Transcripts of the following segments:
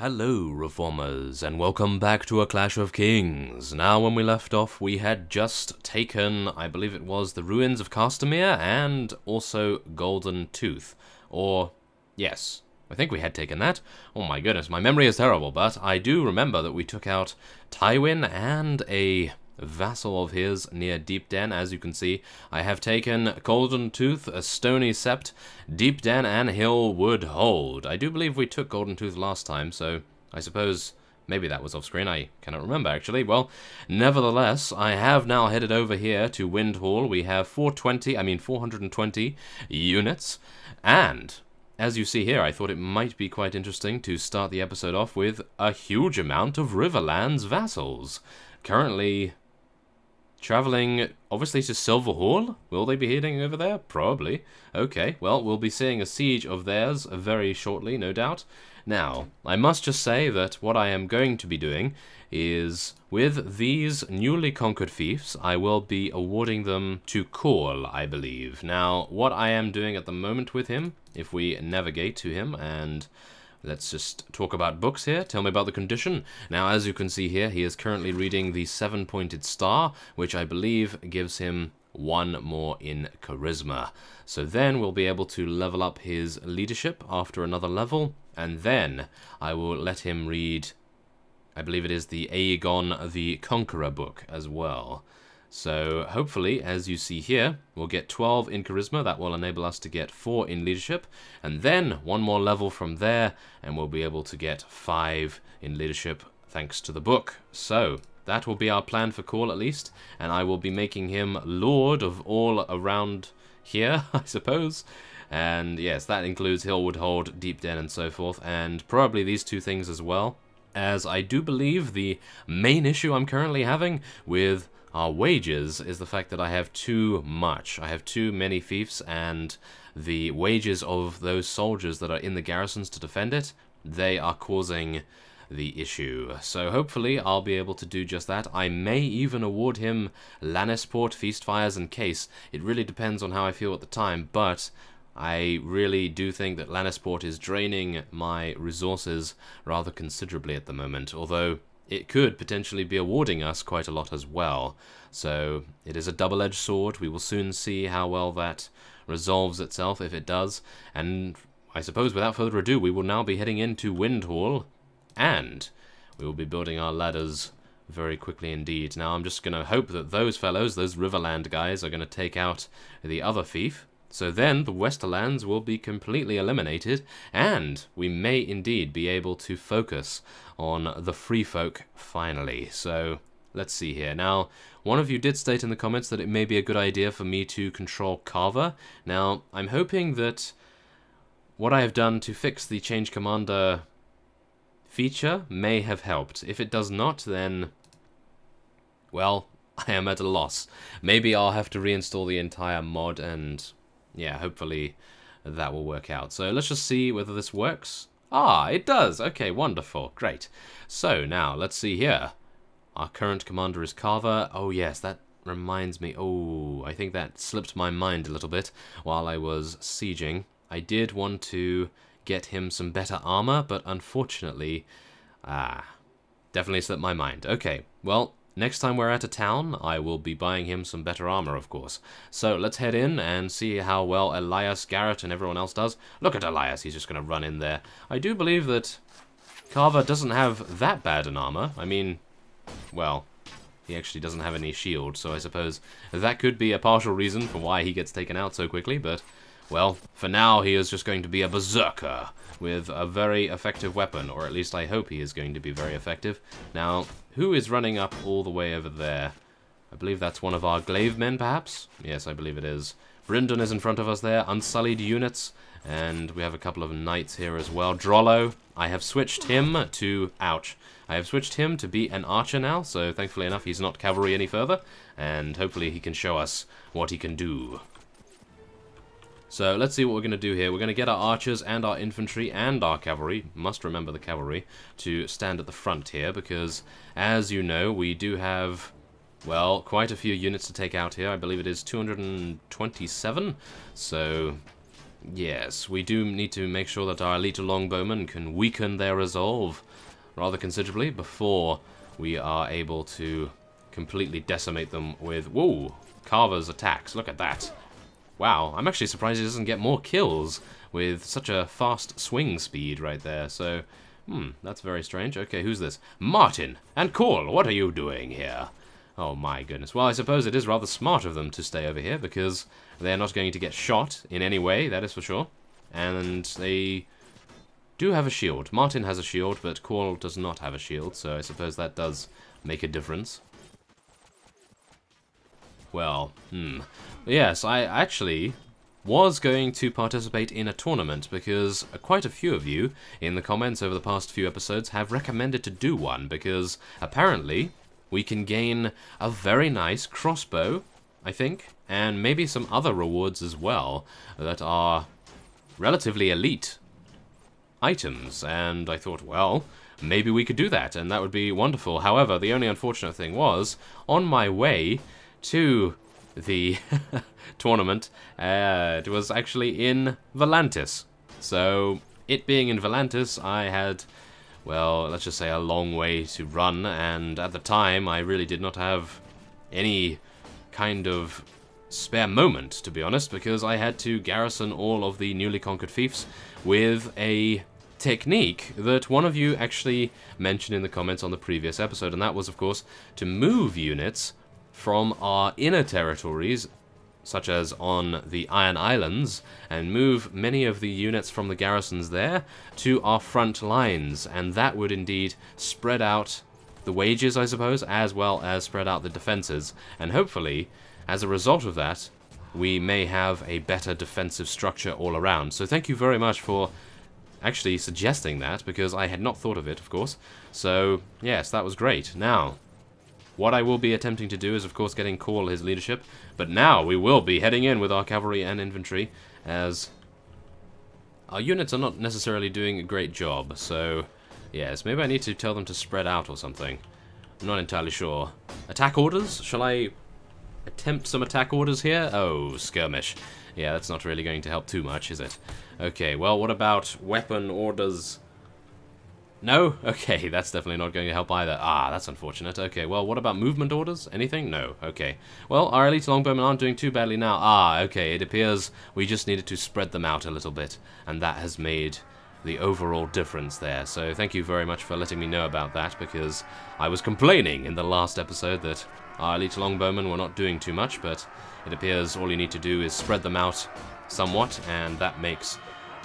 Hello, Reformers, and welcome back to A Clash of Kings. Now, when we left off, we had just taken, I believe it was, the ruins of Castamere and also Golden Tooth. Or, yes, I think we had taken that. Oh my goodness, my memory is terrible, but I do remember that we took out Tywin and a vassal of his near Deep Den. As you can see, I have taken Golden Tooth, a Stony Sept, Deep Den, and Hillwood Hold. I do believe we took Golden Tooth last time, so I suppose maybe that was off screen. I cannot remember, actually. Well, nevertheless, I have now headed over here to Windhall. We have 420 units, and as you see here, I thought it might be quite interesting to start the episode off with a huge amount of Riverlands vassals. Currently traveling, obviously, to Silverhall. Will they be heading over there? Probably. Okay, well, we'll be seeing a siege of theirs very shortly, no doubt. Now, I must just say that what I am going to be doing is, with these newly conquered fiefs, I will be awarding them to Caul, I believe. Now, what I am doing at the moment with him, if we navigate to him and let's just talk about books here. Tell me about the condition. Now, as you can see here, he is currently reading the 7-pointed star, which I believe gives him 1 more in charisma. So then we'll be able to level up his leadership after another level, and then I will let him read, I believe it is the Aegon the Conqueror book as well. So hopefully, as you see here, we'll get 12 in charisma. That will enable us to get 4 in leadership, and then 1 more level from there, and we'll be able to get 5 in leadership thanks to the book. So that will be our plan for Caul, at least, and I will be making him Lord of all around here, I suppose. And yes, that includes Hillwood Hold, Deep Den, and so forth, and probably these 2 things as well, as I do believe the main issue I'm currently having with our wages is the fact that I have too much. I have too many fiefs, and the wages of those soldiers that are in the garrisons to defend it, they are causing the issue. So hopefully I'll be able to do just that. I may even award him Lannisport, Feast Fires, and Case. It really depends on how I feel at the time, but I really do think that Lannisport is draining my resources rather considerably at the moment, although it could potentially be awarding us quite a lot as well. So it is a double-edged sword. We will soon see how well that resolves itself, if it does. And I suppose without further ado, we will now be heading into Windhall, and we will be building our ladders very quickly indeed. Now I'm just going to hope that those fellows, those Riverland guys, are going to take out the other fief. So then the Westerlands will be completely eliminated, and we may indeed be able to focus on the free folk finally. So let's see here. Now, one of you did state in the comments that it may be a good idea for me to control Carver. Now, I'm hoping that what I have done to fix the Change Commander feature may have helped. If it does not, then, well, I am at a loss. Maybe I'll have to reinstall the entire mod, and yeah, hopefully that will work out. So let's just see whether this works. Ah, it does. Okay, wonderful. Great. So now, let's see here. Our current commander is Carver. Oh yes, that reminds me. Oh, I think that slipped my mind a little bit while I was sieging. I did want to get him some better armor, but unfortunately, definitely slipped my mind. Okay, well, next time we're at a town, I will be buying him some better armor, of course. So let's head in and see how well Elias, Garrett, and everyone else does. Look at Elias, he's just going to run in there. I do believe that Carver doesn't have that bad an armor. I mean, well, he actually doesn't have any shield, so I suppose that could be a partial reason for why he gets taken out so quickly, but, well, for now he is just going to be a berserker with a very effective weapon, or at least I hope he is going to be very effective. Now, who is running up all the way over there? I believe that's one of our glaive men, perhaps? Yes, I believe it is. Bryndon is in front of us there, unsullied units, and we have a couple of knights here as well. Drollo, I have switched him to... ouch. I have switched him to be an archer now, so thankfully enough he's not cavalry any further, and hopefully he can show us what he can do. So let's see what we're going to do here. We're going to get our archers and our infantry and our cavalry, must remember the cavalry, to stand at the front here, because as you know, we do have, well, quite a few units to take out here. I believe it is 227, so Yes, we do need to make sure that our elite longbowmen can weaken their resolve rather considerably before we are able to completely decimate them with, whoa, Carver's attacks. Look at that. Wow, I'm actually surprised he doesn't get more kills with such a fast swing speed right there. So, that's very strange. Okay, who's this? Martin and Cole, what are you doing here? Oh my goodness. Well, I suppose it is rather smart of them to stay over here because they're not going to get shot in any way, that is for sure. And they do have a shield. Martin has a shield, but Cole does not have a shield, so I suppose that does make a difference. Well, yes, I actually was going to participate in a tournament because quite a few of you in the comments over the past few episodes have recommended to do one because apparently we can gain a very nice crossbow, I think, and maybe some other rewards as well that are relatively elite items, and I thought, well, maybe we could do that, and that would be wonderful. However, the only unfortunate thing was, on my way to the tournament, it was actually in Volantis. So, it being in Volantis, I had, well, let's just say a long way to run, and at the time, I really did not have any kind of spare moment, to be honest, because I had to garrison all of the newly conquered fiefs with a technique that one of you actually mentioned in the comments on the previous episode, and that was, of course, to move units from our inner territories, such as on the Iron Islands, and move many of the units from the garrisons there to our front lines, and that would indeed spread out the wages, I suppose, as well as spread out the defenses, and hopefully, as a result of that, we may have a better defensive structure all around. So thank you very much for actually suggesting that, because I had not thought of it, of course. So, yes, that was great. Now, what I will be attempting to do is, of course, getting Cole his leadership, but now we will be heading in with our cavalry and infantry, as our units are not necessarily doing a great job, so yes, maybe I need to tell them to spread out or something. I'm not entirely sure. Attack orders? Shall I attempt some attack orders here? Oh, skirmish. Yeah, that's not really going to help too much, is it? Okay, well, what about weapon orders? No? Okay, that's definitely not going to help either. Ah, that's unfortunate. Okay, well, what about movement orders? Anything? No. Okay. Well, our elite longbowmen aren't doing too badly now. Ah, okay, it appears we just needed to spread them out a little bit, and that has made the overall difference there. So thank you very much for letting me know about that, because I was complaining in the last episode that our elite longbowmen were not doing too much, but it appears all you need to do is spread them out somewhat, and that makes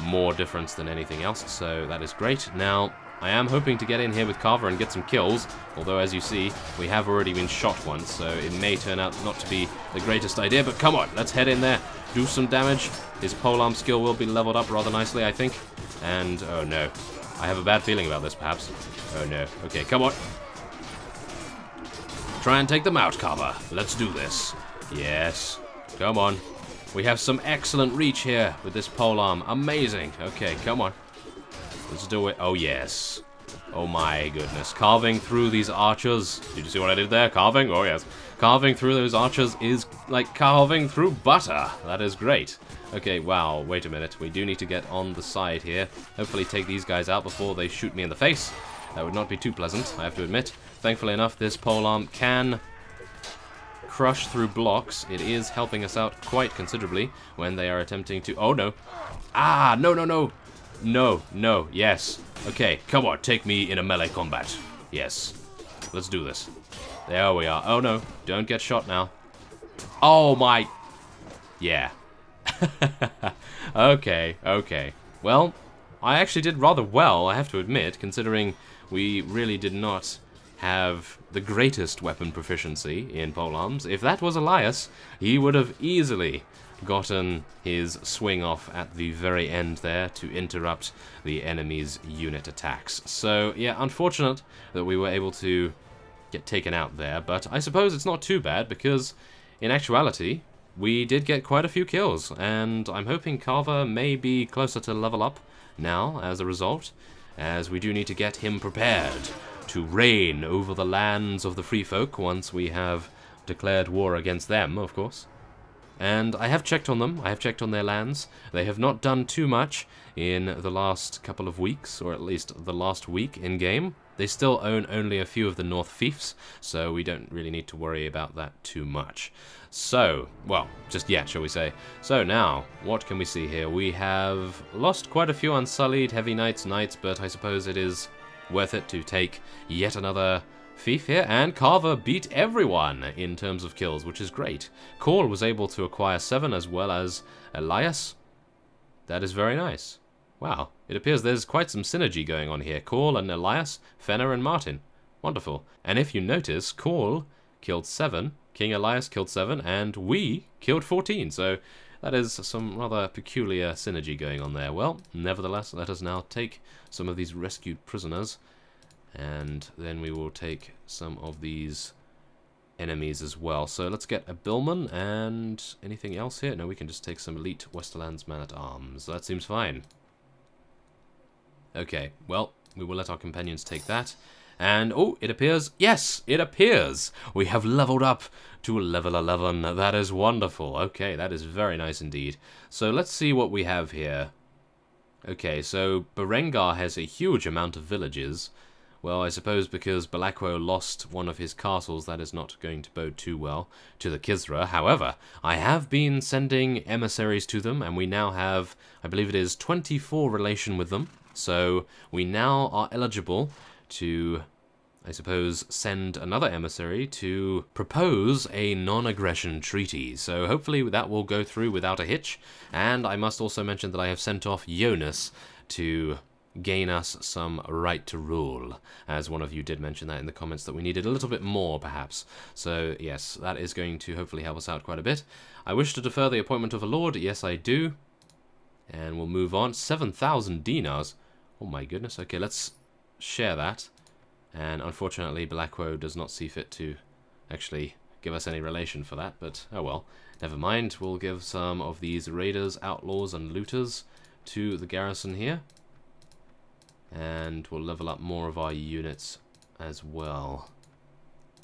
more difference than anything else, so that is great. Now, I am hoping to get in here with Carver and get some kills, although as you see, we have already been shot once, so it may turn out not to be the greatest idea, but come on, let's head in there, do some damage. His polearm skill will be leveled up rather nicely, I think, and oh no, I have a bad feeling about this, perhaps. Oh no, okay, come on. Try and take them out, Carver. Let's do this. Yes, come on. We have some excellent reach here with this polearm. Amazing. Okay, come on. Let's do it. Oh, yes. Oh, my goodness. Carving through these archers. Did you see what I did there? Carving? Oh, yes. Carving through those archers is like carving through butter. That is great. Okay, wow. Wait a minute. We do need to get on the side here. Hopefully take these guys out before they shoot me in the face. That would not be too pleasant, I have to admit. Thankfully enough, this polearm can crush through blocks. It is helping us out quite considerably when they are attempting to... Oh, no. Ah, no, no, no. No, no, yes. Okay, come on, take me in a melee combat. Yes. Let's do this. There we are. Oh, no. Don't get shot now. Oh, my... Yeah. Okay, okay. Well, I actually did rather well, I have to admit, considering we really did not have the greatest weapon proficiency in polearms. If that was Elias, he would have easily gotten his swing off at the very end there to interrupt the enemy's unit attacks. So, yeah, unfortunate that we were able to get taken out there, but I suppose it's not too bad, because in actuality, we did get quite a few kills, and I'm hoping Carver may be closer to level up now as a result, as we do need to get him prepared to reign over the lands of the free folk once we have declared war against them, of course. And I have checked on them. I have checked on their lands. They have not done too much in the last couple of weeks, or at least the last week in-game. They still own only a few of the North Fiefs, so we don't really need to worry about that too much. So, well, just yet, shall we say. So now, what can we see here? We have lost quite a few Unsullied, Heavy Knights, but I suppose it is worth it to take yet another Fief here, and Carver beat everyone in terms of kills, which is great. Call was able to acquire 7 as well as Elias. That is very nice. Wow, it appears there's quite some synergy going on here. Call and Elias, Fenner and Martin. Wonderful. And if you notice, Call killed 7, King Elias killed 7, and we killed 14, so that is some rather peculiar synergy going on there. Well, nevertheless, let us now take some of these rescued prisoners, and then we will take some of these enemies as well. So let's get a Billman, and anything else here? No, we can just take some elite Westerlands man-at-arms. That seems fine. Okay, well, we will let our companions take that. And, oh, it appears, yes, it appears we have leveled up to level 11. That is wonderful. Okay, that is very nice indeed. So let's see what we have here. Okay, so Berengar has a huge amount of villages. Well, I suppose because Belakwo lost one of his castles, that is not going to bode too well to the Kisra. However, I have been sending emissaries to them, and we now have, I believe it is 24 relation with them. So we now are eligible to, I suppose, send another emissary to propose a non-aggression treaty. So hopefully that will go through without a hitch. And I must also mention that I have sent off Jonas to gain us some right to rule, as one of you did mention that in the comments, that we needed a little bit more perhaps. So yes, that is going to hopefully help us out quite a bit. I wish to defer the appointment of a lord. Yes, I do. And we'll move on. 7,000 dinars. Oh my goodness. Okay, let's share that. And unfortunately Belakwo does not see fit to actually give us any relation for that, but oh well, never mind. We'll give some of these raiders, outlaws and looters to the garrison here, and we'll level up more of our units as well.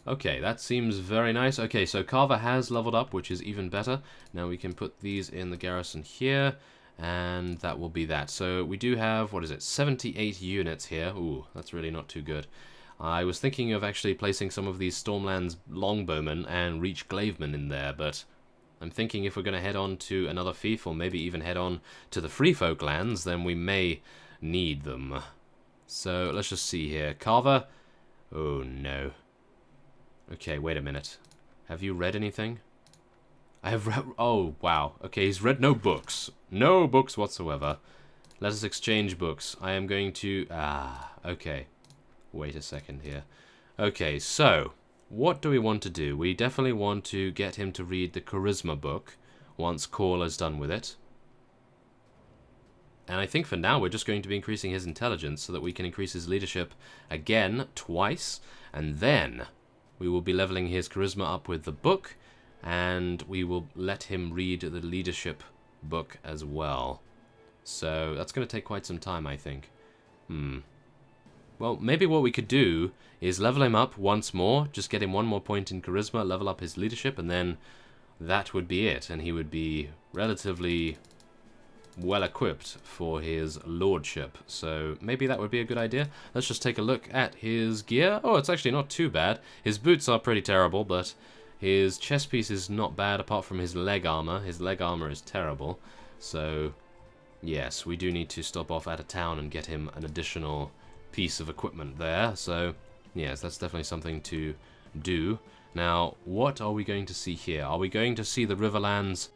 Okay, that seems very nice. Okay, so Carver has leveled up, which is even better. Now we can put these in the garrison here, and that will be that. So we do have, what is it, 78 units here. Ooh, that's really not too good. I was thinking of actually placing some of these Stormlands longbowmen and Reach Glavemen in there, but I'm thinking if we're going to head on to another fief, or maybe even head on to the Free Folk lands, then we may need them. So let's just see here. Carver. Oh no. Okay, wait a minute. Have you read anything? I have read... Oh, wow. Okay, he's read no books. No books whatsoever. Let us exchange books. I am going to... okay. Wait a second here. Okay, so, what do we want to do? We definitely want to get him to read the Charisma book once Call is done with it. And I think for now we're just going to be increasing his intelligence so that we can increase his leadership again twice. And then we will be leveling his Charisma up with the book, and we will let him read the leadership book as well. So that's going to take quite some time, I think. Well, maybe what we could do is level him up once more, just get him one more point in Charisma, level up his leadership, and then that would be it. And he would be relatively well equipped for his lordship. So maybe that would be a good idea. Let's just take a look at his gear. Oh, it's actually not too bad. His boots are pretty terrible, but his chest piece is not bad apart from his leg armor. His leg armor is terrible. So yes, we do need to stop off at a town and get him an additional piece of equipment there. So yes, that's definitely something to do. Now, what are we going to see here? Are we going to see the Riverlands?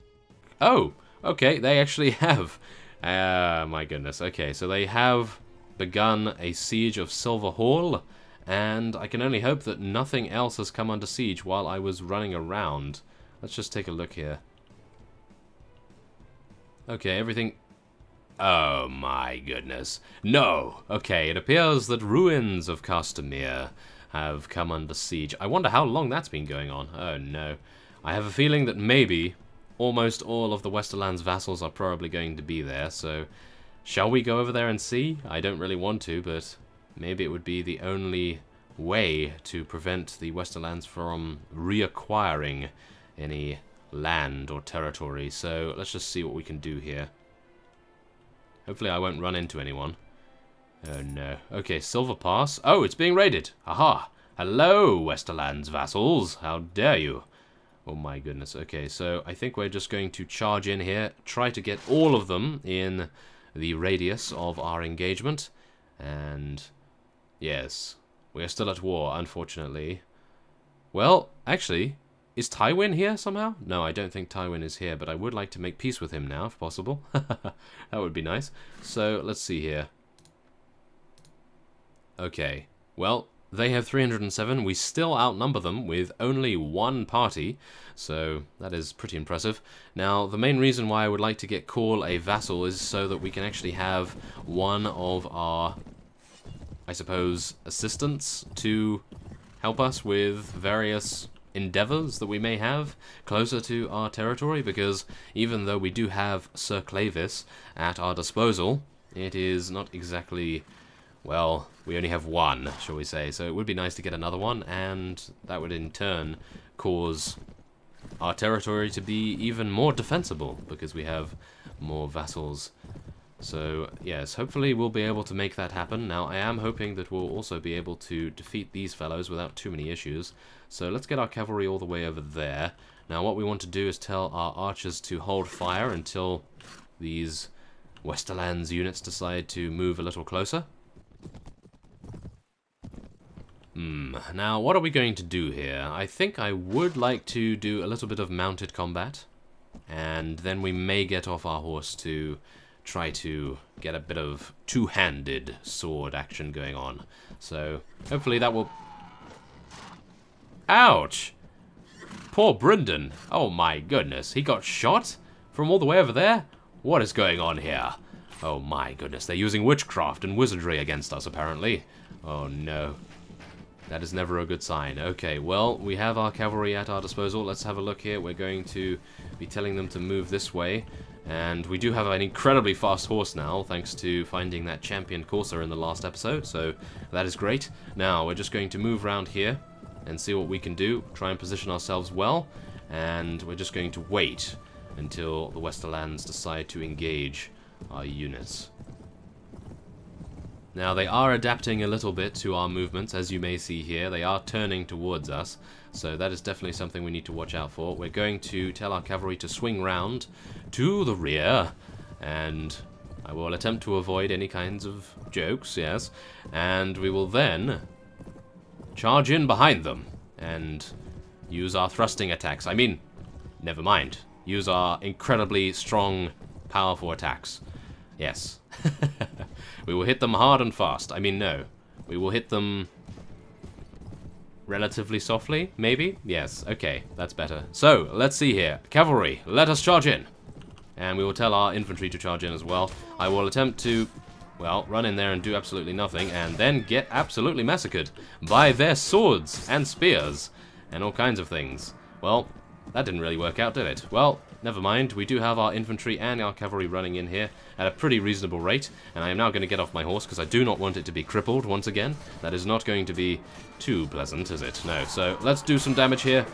Oh, okay, they actually have. My goodness. Okay, so they have begun a siege of Silver Hall, and I can only hope that nothing else has come under siege while I was running around. Let's just take a look here. Okay, everything... Oh my goodness. No! Okay, it appears that ruins of Castamere have come under siege. I wonder how long that's been going on. Oh no. I have a feeling that maybe almost all of the Westerlands vassals are probably going to be there, so shall we go over there and see? I don't really want to, but maybe it would be the only way to prevent the Westerlands from reacquiring any land or territory. So let's just see what we can do here. Hopefully I won't run into anyone. Oh no. Okay, Silver Pass. Oh, it's being raided. Aha. Hello, Westerland's vassals. How dare you? Oh my goodness. Okay, so I think we're just going to charge in here, try to get all of them in the radius of our engagement. And yes, we are still at war, unfortunately. Well, actually, is Tywin here somehow? No, I don't think Tywin is here, but I would like to make peace with him now, if possible. That would be nice. So, let's see here. Okay, well, they have 307. We still outnumber them with only one party, so that is pretty impressive. Now, the main reason why I would like to get Call a vassal is so that we can actually have one of our, I suppose, assistants to help us with various endeavors that we may have closer to our territory, because even though we do have Sir Clavis at our disposal, it is not exactly, well, we only have one, shall we say, so it would be nice to get another one, and that would in turn cause our territory to be even more defensible, because we have more vassals. So, yes, hopefully we'll be able to make that happen. Now, I am hoping that we'll also be able to defeat these fellows without too many issues. So let's get our cavalry all the way over there. Now, what we want to do is tell our archers to hold fire until these Westerlands units decide to move a little closer. Now, what are we going to do here? I think I would like to do a little bit of mounted combat, and then we may get off our horse to try to get a bit of two-handed sword action going on. So, hopefully that will... Ouch! Poor Brynden. Oh my goodness, he got shot from all the way over there? What is going on here? Oh my goodness, they're using witchcraft and wizardry against us, apparently. Oh no. That is never a good sign. Okay, well, we have our cavalry at our disposal. Let's have a look here. We're going to be telling them to move this way. And we do have an incredibly fast horse now, thanks to finding that champion courser in the last episode, so that is great. Now, we're just going to move around here and see what we can do, try and position ourselves well, and we're just going to wait until the Westerlands decide to engage our units. Now, they are adapting a little bit to our movements, as you may see here. They are turning towards us, so that is definitely something we need to watch out for. We're going to tell our cavalry to swing round to the rear, and I will attempt to avoid any kinds of jokes, yes, and we will then charge in behind them and use our thrusting attacks. I mean, never mind. Use our incredibly strong, powerful attacks. Yes. We will hit them hard and fast. I mean, no. We will hit them relatively softly, maybe? Yes, okay, that's better. So, let's see here. Cavalry, let us charge in. And we will tell our infantry to charge in as well. I will attempt to, well, run in there and do absolutely nothing, and then get absolutely massacred by their swords and spears and all kinds of things. Well, that didn't really work out, did it? Well, never mind. We do have our infantry and our cavalry running in here at a pretty reasonable rate, and I am now going to get off my horse because I do not want it to be crippled once again. That is not going to be too pleasant, is it? No. So let's do some damage here.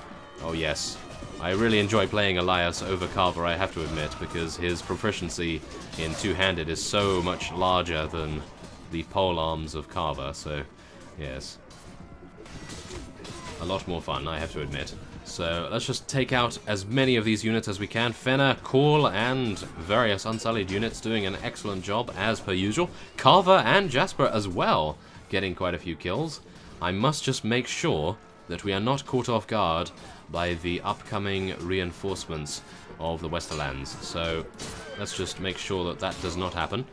Oh yes. I really enjoy playing Elias over Carver, I have to admit, because his proficiency in two-handed is so much larger than the polearms of Carver, so yes. A lot more fun, I have to admit. So let's just take out as many of these units as we can. Fenner, Call, and various Unsullied units doing an excellent job as per usual. Carver and Jasper as well, getting quite a few kills. I must just make sure that we are not caught off guard by the upcoming reinforcements of the Westerlands. So let's just make sure that that does not happen.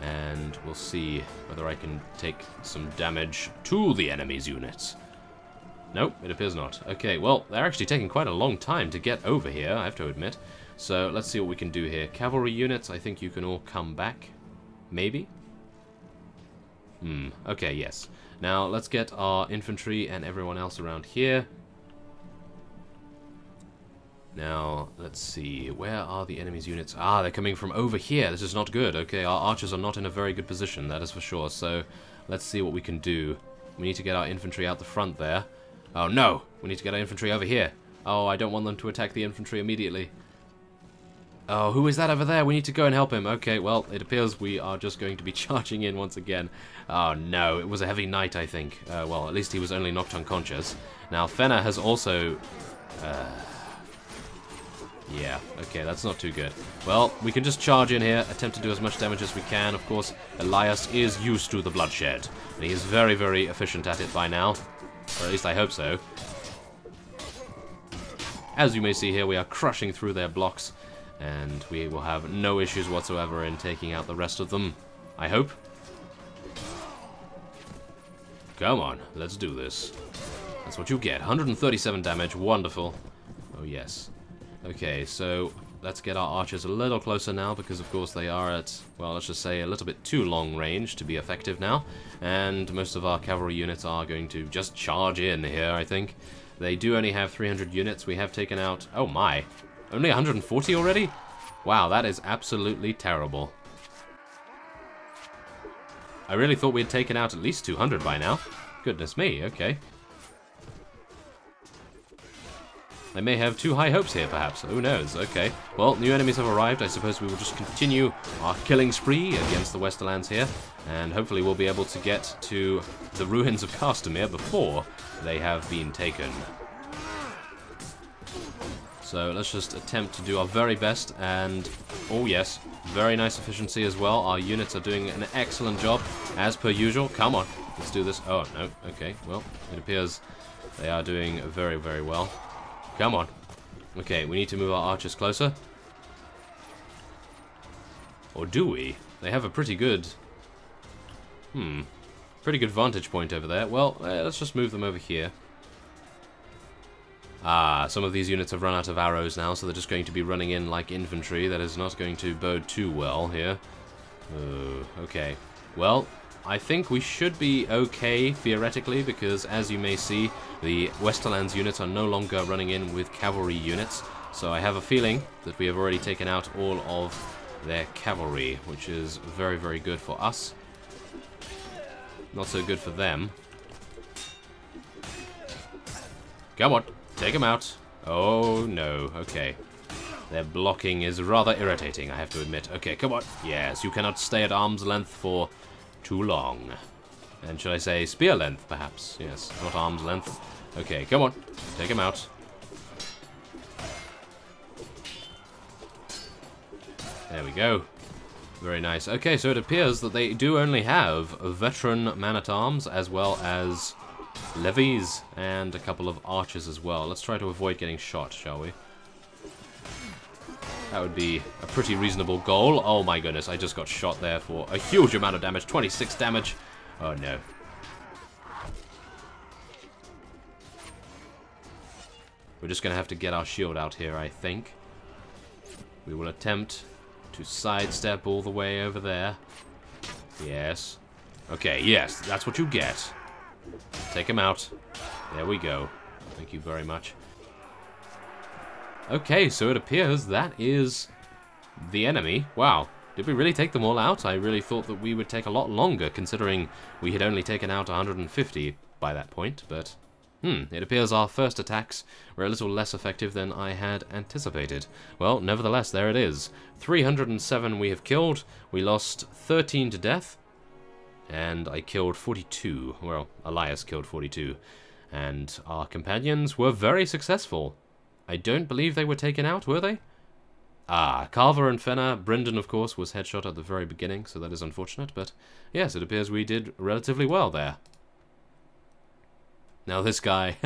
And we'll see whether I can take some damage to the enemy's units. Nope, it appears not. Okay, well, they're actually taking quite a long time to get over here, I have to admit. So, let's see what we can do here. Cavalry units, I think you can all come back. Maybe? Okay, yes. Now, let's get our infantry and everyone else around here. Now, let's see. Where are the enemy's units? Ah, they're coming from over here. This is not good. Okay, our archers are not in a very good position, that is for sure. So, let's see what we can do. We need to get our infantry out the front there. Oh no! We need to get our infantry over here. Oh, I don't want them to attack the infantry immediately. Oh, who is that over there? We need to go and help him. Okay, well, it appears we are just going to be charging in once again. Oh, no. It was a heavy knight, I think. Well, at least he was only knocked unconscious. Now, Fenna has also... yeah, okay, that's not too good. Well, we can just charge in here, attempt to do as much damage as we can. Of course, Elias is used to the bloodshed. And he is very, very efficient at it by now. Or at least I hope so. As you may see here, we are crushing through their blocks. And we will have no issues whatsoever in taking out the rest of them, I hope. Come on, let's do this. That's what you get. 137 damage, wonderful. Oh yes. Okay, so let's get our archers a little closer now, because of course they are at, well, let's just say a little bit too long range to be effective now. And most of our cavalry units are going to just charge in here, I think. They do only have 300 units. We have taken out, oh my, only 140 already? Wow, that is absolutely terrible. I really thought we had taken out at least 200 by now. Goodness me, okay. I may have too high hopes here, perhaps. Who knows? Okay. Well, new enemies have arrived. I suppose we will just continue our killing spree against the Westerlands here. And hopefully we'll be able to get to the ruins of Castamere before they have been taken. So let's just attempt to do our very best. And, oh yes, very nice efficiency as well. Our units are doing an excellent job, as per usual. Come on, let's do this. Oh, no. Okay, well, it appears they are doing very, very well. Come on. Okay, we need to move our archers closer. Or do we? They have a pretty good... pretty good vantage point over there. Well, let's just move them over here. Ah, some of these units have run out of arrows now, so they're just going to be running in like infantry. That is not going to bode too well here. Okay. Well, I think we should be okay, theoretically, because as you may see, the Westerlands units are no longer running in with cavalry units. So I have a feeling that we have already taken out all of their cavalry, which is very, very good for us. Not so good for them. Come on, take them out. Oh, no, okay. Their blocking is rather irritating, I have to admit. Okay, come on. Yes, you cannot stay at arm's length for too long. And should I say spear length, perhaps? Yes, not arm's length. Okay, come on. Take him out. There we go. Very nice. Okay, so it appears that they do only have veteran man-at-arms as well as levies and a couple of archers as well. Let's try to avoid getting shot, shall we? That would be a pretty reasonable goal. Oh my goodness, I just got shot there for a huge amount of damage. 26 damage. Oh no. We're just going to have to get our shield out here, I think. We will attempt to sidestep all the way over there. Yes. Okay, yes, that's what you get. Take him out. There we go. Thank you very much. Okay, so it appears that is the enemy. Wow. Did we really take them all out? I really thought that we would take a lot longer, considering we had only taken out 150 by that point, but... it appears our first attacks were a little less effective than I had anticipated. Well, nevertheless, there it is. 307 we have killed. We lost 13 to death. And I killed 42. Well, Elias killed 42. And our companions were very successful. I don't believe they were taken out, were they? Ah, Carver and Fenna. Brynden, of course, was headshot at the very beginning, so that is unfortunate. But yes, it appears we did relatively well there. Now this guy,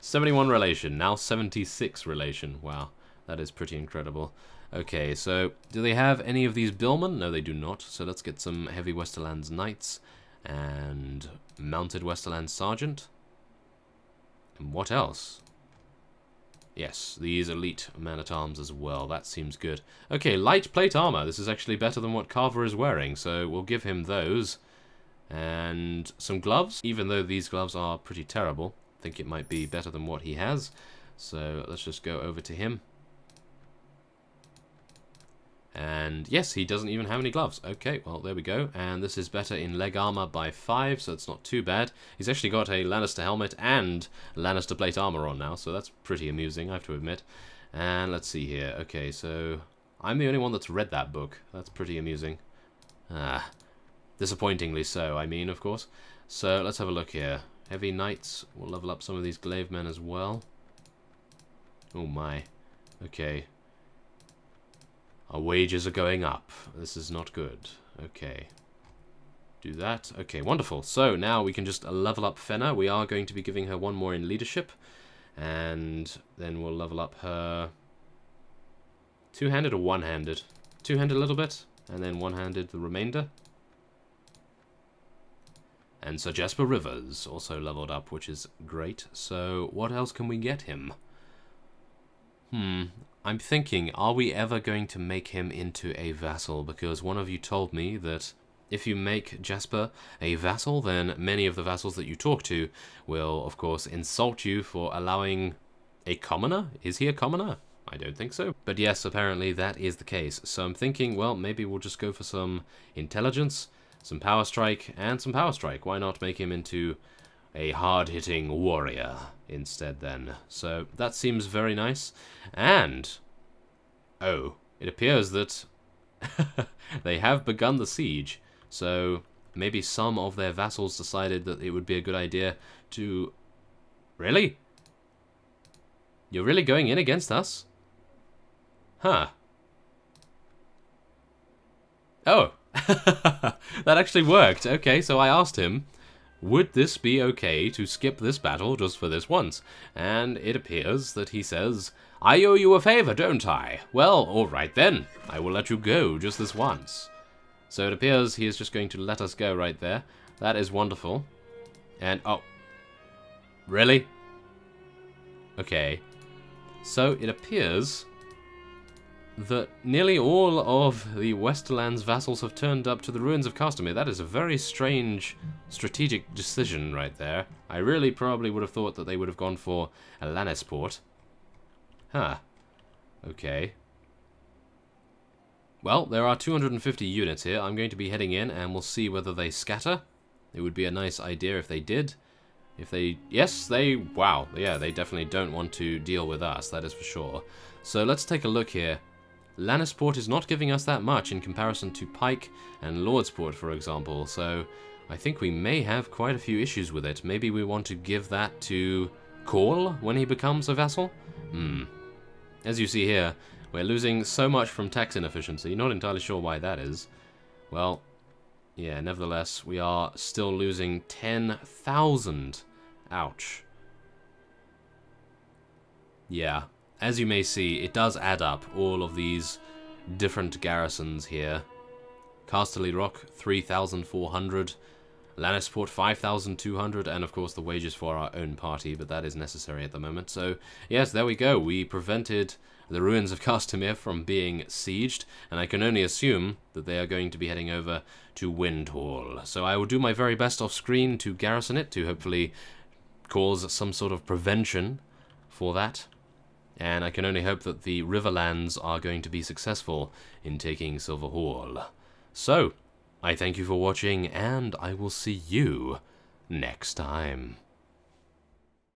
71 relation, now 76 relation. Wow, that is pretty incredible. Okay, so do they have any of these billmen? No, they do not. So let's get some heavy Westerlands knights and mounted Westerlands sergeant. And what else? Yes, these elite man-at-arms as well. That seems good. Okay, light plate armor. This is actually better than what Carver is wearing, so we'll give him those. And some gloves, even though these gloves are pretty terrible. I think it might be better than what he has. So let's just go over to him. And yes, he doesn't even have any gloves. Okay, well, there we go. And this is better in leg armor by 5, so it's not too bad. He's actually got a Lannister helmet and Lannister plate armor on now, so that's pretty amusing, I have to admit. And let's see here. Okay, so I'm the only one that's read that book. That's pretty amusing. Disappointingly so, I mean, of course. So let's have a look here. Heavy Knights will level up some of these glaive men as well. Oh my. Okay. Our wages are going up. This is not good. Okay. Do that. Okay, wonderful. So now we can just level up Fenna. We are going to be giving her one more in leadership. And then we'll level up her... two-handed or one-handed? Two-handed a little bit, and then one-handed the remainder. And Sir Jasper Rivers also leveled up, which is great. So what else can we get him? I'm thinking, are we ever going to make him into a vassal? Because one of you told me that if you make Jasper a vassal, then many of the vassals that you talk to will, of course, insult you for allowing a commoner. Is he a commoner? I don't think so. But yes, apparently that is the case. So I'm thinking, well, maybe we'll just go for some intelligence, some power strike, and some power strike. Why not make him into a hard-hitting warrior instead then? So that seems very nice. And, oh, it appears that they have begun the siege. So maybe some of their vassals decided that it would be a good idea to... Really? You're really going in against us? Huh. Oh. That actually worked. Okay, so I asked him, would this be okay to skip this battle just for this once? And it appears that he says, I owe you a favor, don't I? Well, alright then. I will let you go just this once. So it appears he is just going to let us go right there. That is wonderful. And, oh. Really? Okay. So it appears that nearly all of the Westerland's vassals have turned up to the ruins of Castamere. That is a very strange strategic decision right there. I really probably would have thought that they would have gone for a Lannisport. Huh. Okay. Well, there are 250 units here. I'm going to be heading in and we'll see whether they scatter. It would be a nice idea if they did. If they... Yes, they... Wow. Yeah, they definitely don't want to deal with us, that is for sure. So let's take a look here. Lannisport is not giving us that much in comparison to Pike and Lordsport, for example. So I think we may have quite a few issues with it. Maybe we want to give that to Caul when he becomes a vassal? As you see here, we're losing so much from tax inefficiency. Not entirely sure why that is. Well, yeah, nevertheless, we are still losing 10,000. Ouch. Yeah, as you may see, it does add up, all of these different garrisons here. Casterly Rock, 3,400. Lannisport, 5,200, and of course the wages for our own party, but that is necessary at the moment. So, yes, there we go. We prevented the ruins of Castamere from being sieged, and I can only assume that they are going to be heading over to Windhall. So I will do my very best off-screen to garrison it, to hopefully cause some sort of prevention for that. And I can only hope that the Riverlands are going to be successful in taking Silver Hall. So, I thank you for watching, and I will see you next time.